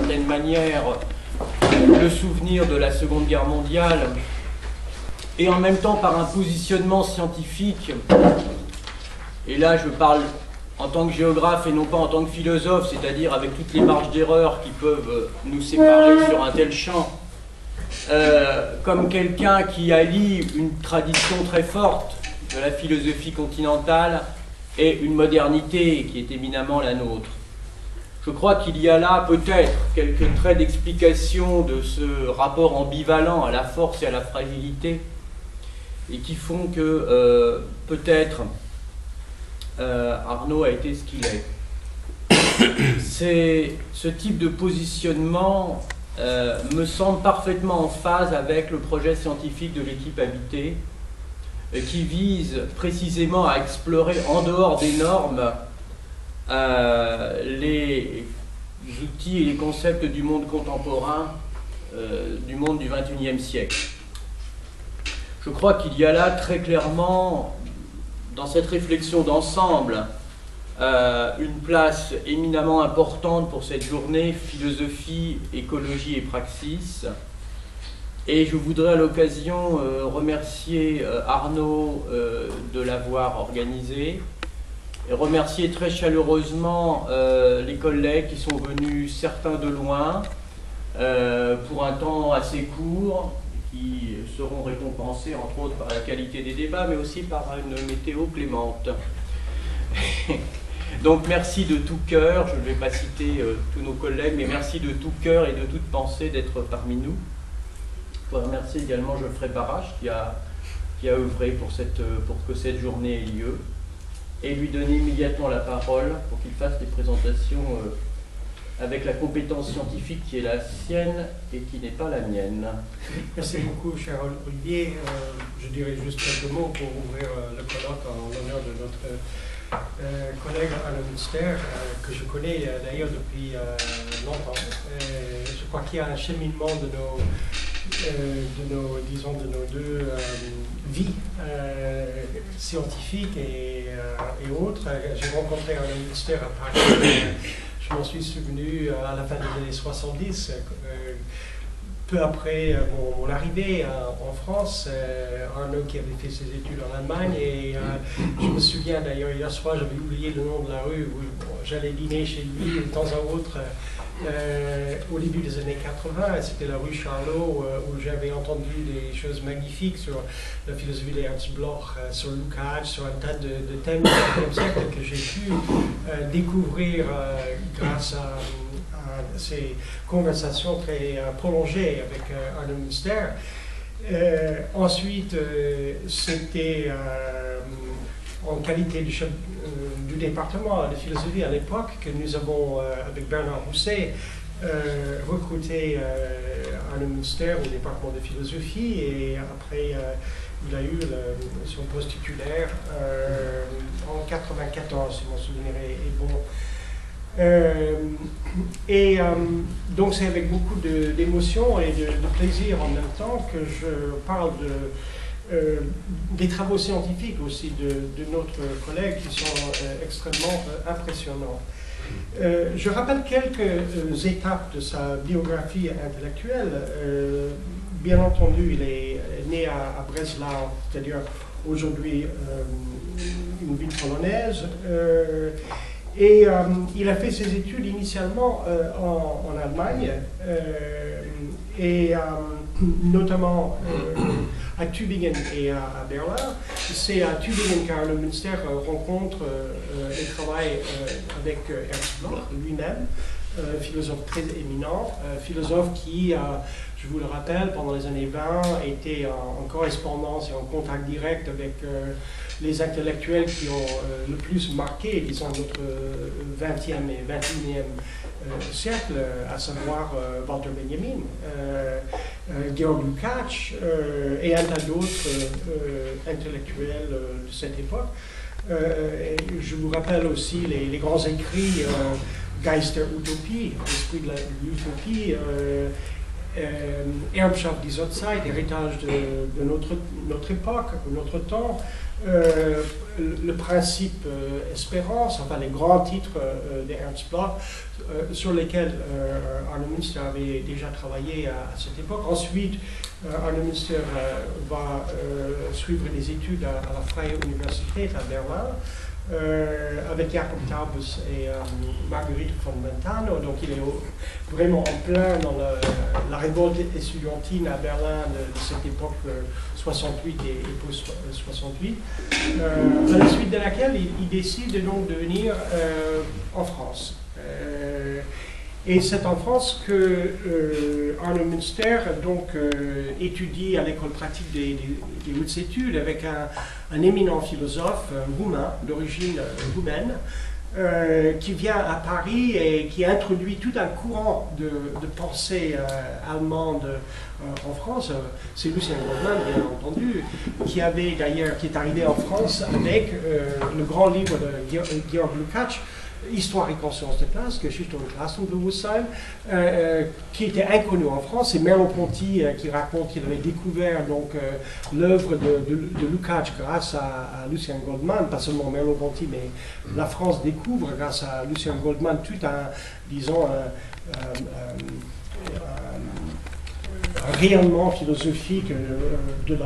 certaine manière le souvenir de la Seconde Guerre mondiale, et en même temps par un positionnement scientifique, et là je parle en tant que géographe et non pas en tant que philosophe, c'est-à-dire avec toutes les marges d'erreur qui peuvent nous séparer sur un tel champ, comme quelqu'un qui allie une tradition très forte de la philosophie continentale et une modernité qui est éminemment la nôtre. Je crois qu'il y a là peut-être quelques traits d'explication de ce rapport ambivalent à la force et à la fragilité, et qui font que peut-être Arnaud a été ce qu'il est. Ce type de positionnement me semble parfaitement en phase avec le projet scientifique de l'équipe Habitée, qui vise précisément à explorer en dehors des normes les outils et les concepts du monde contemporain, du monde du XXIe siècle. Je crois qu'il y a là très clairement, dans cette réflexion d'ensemble, une place éminemment importante pour cette journée philosophie, écologie et praxis. Et je voudrais à l'occasion remercier Arnaud de l'avoir organisé, et remercier très chaleureusement les collègues qui sont venus, certains de loin, pour un temps assez court, qui seront récompensés entre autres par la qualité des débats, mais aussi par une météo clémente. Donc merci de tout cœur, je ne vais pas citer tous nos collègues, mais merci de tout cœur et de toute pensée d'être parmi nous. Je voudrais remercier également Geoffrey Barache qui a œuvré pour que cette journée ait lieu, et lui donner immédiatement la parole pour qu'il fasse des présentations avec la compétence scientifique qui est la sienne et qui n'est pas la mienne. Merci beaucoup, cher Olivier. Je dirais juste quelques mots pour ouvrir le colloque en l'honneur de notre collègue Arnaud Münster, que je connais d'ailleurs depuis longtemps. Je crois qu'il y a un cheminement de nos deux vies scientifiques et autres. J'ai rencontré Arnaud Münster à Paris. Je m'en suis souvenu à la fin des années 70, peu après mon arrivée en France. Arnaud qui avait fait ses études en Allemagne, et je me souviens d'ailleurs, hier soir, j'avais oublié le nom de la rue où j'allais dîner chez lui de temps à autre au début des années 80. C'était la rue Charlot, où j'avais entendu des choses magnifiques sur la philosophie d'Ernst Bloch, sur Lukács, sur un tas de thèmes comme ça que j'ai pu découvrir grâce à ces conversations très prolongées avec Arnaud Münster. Ensuite, c'était en qualité de chef du département de philosophie à l'époque que nous avons, avec Bernard Rousset, recruté Arnaud Münster au département de philosophie, et après il a eu son poste titulaire en 1994, si mon souvenir est bon. Donc c'est avec beaucoup d'émotion et de plaisir en même temps que je parle des travaux scientifiques aussi de notre collègue, qui sont extrêmement impressionnants. Je rappelle quelques étapes de sa biographie intellectuelle. Bien entendu, il est né à Breslau, c'est-à-dire aujourd'hui une ville polonaise. Et il a fait ses études initialement en Allemagne, et notamment à Tübingen et à Berlin. C'est à Tübingen qu'Arnaud Münster rencontre et travaille avec Ernst Bloch lui-même, philosophe très éminent, philosophe qui, je vous le rappelle, pendant les années 20, était en correspondance et en contact direct avec les intellectuels qui ont le plus marqué, disons, notre 20e et 21e siècle, à savoir Walter Benjamin, Georg Lukács et un tas d'autres intellectuels de cette époque. Je vous rappelle aussi les grands écrits Geist der Utopie, l'esprit de l'utopie, Erbschaft dieser Zeit, héritage de notre époque, notre temps, le principe espérance, enfin les grands titres d'Ernst Bloch, sur lesquels Arno Münster avait déjà travaillé à cette époque. Ensuite, Arno Münster va suivre des études à la Freie Universität à Berlin, avec Jakob Taubes et Marguerite von Mentano. Donc il est vraiment en plein dans la révolte estudiantine à Berlin de cette époque 68 et post-68, à la suite de laquelle il décide donc de venir en France. Et c'est en France que Arno Münster donc, étudie à l'école pratique des hautes études avec un éminent philosophe roumain, d'origine roumaine, qui vient à Paris et qui introduit tout un courant de pensée allemande en France. C'est Lucien Goldmann, bien entendu, qui est arrivé en France avec le grand livre de Georg Lukács, Histoire et conscience de classe, Geschichte und Klassenbewusstsein, qui était inconnu en France. C'est Merleau-Ponty qui raconte qu'il avait découvert l'œuvre de Lukács grâce à Lucien Goldmann, pas seulement Merleau-Ponty, mais la France découvre grâce à Lucien Goldmann tout un rayonnement philosophique de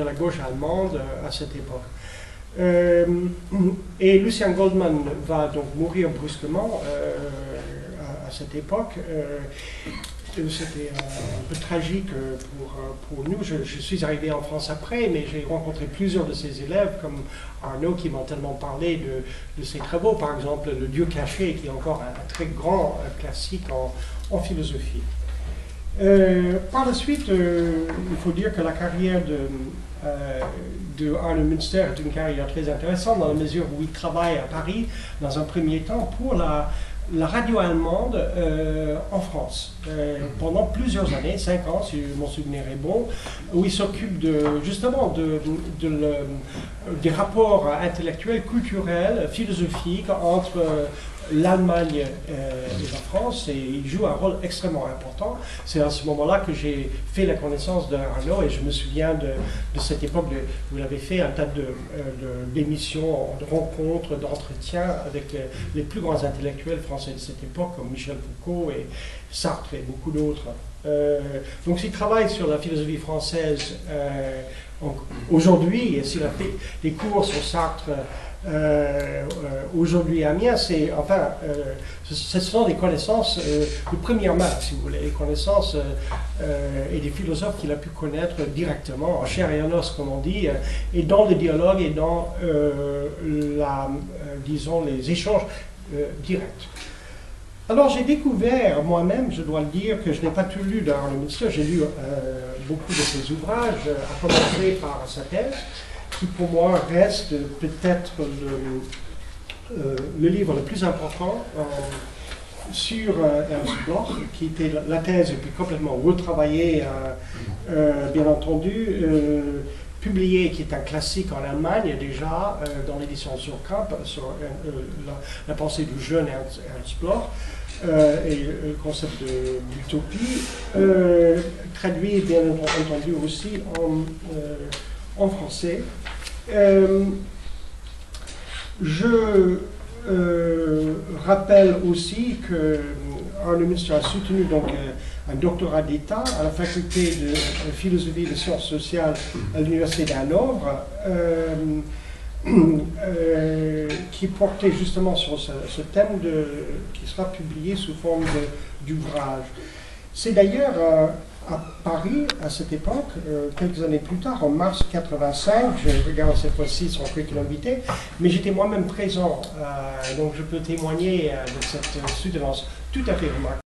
la gauche allemande à cette époque. Et Lucien Goldmann va donc mourir brusquement à cette époque. C'était un peu tragique pour nous. Je suis arrivé en France après, mais j'ai rencontré plusieurs de ses élèves, comme Arnaud, qui m'ont tellement parlé de ses travaux. Par exemple, Le Dieu caché, qui est encore un très grand classique en philosophie. Par la suite, il faut dire que la carrière de Arno Münster est une carrière très intéressante dans la mesure où il travaille à Paris dans un premier temps pour la radio allemande en France pendant plusieurs années, 5 ans si mon souvenir est bon, où il s'occupe justement des rapports intellectuels, culturels, philosophiques entre l'Allemagne et la France, et il joue un rôle extrêmement important. C'est à ce moment-là que j'ai fait la connaissance d'Arno, et je me souviens de cette époque, où il avait fait un tas d'émissions, de rencontres, d'entretiens avec les plus grands intellectuels français de cette époque, comme Michel Foucault et Sartre et beaucoup d'autres. Donc il travaille sur la philosophie française aujourd'hui, et s'il a fait des cours sur Sartre aujourd'hui à Amiens, ce sont des connaissances de première main, si vous voulez, des connaissances et des philosophes qu'il a pu connaître directement, en chair et en os, comme on dit, et dans le dialogue et dans disons, les échanges directs. Alors j'ai découvert moi-même, je dois le dire, que je n'ai pas tout lu d'Arno Münster. J'ai lu beaucoup de ses ouvrages, à commencer par sa thèse, qui pour moi reste peut-être le livre le plus important sur Ernst Bloch, qui était la thèse, et puis complètement retravaillée, bien entendu, publié, qui est un classique en Allemagne déjà, dans l'édition Surkamp, sur la pensée du jeune Ernst Bloch, et le concept d'utopie, traduit bien entendu aussi en français. Je rappelle aussi que Arno Münster a soutenu donc un doctorat d'État à la faculté de philosophie et de sciences sociales à l'université d'Hanovre, qui portait justement sur ce thème qui sera publié sous forme d'ouvrage. C'est d'ailleurs à Paris, à cette époque, quelques années plus tard, en mars 85, je regarde cette fois-ci son curriculum vitae, mais j'étais moi-même présent, donc je peux témoigner de cette soutenance tout à fait remarquable.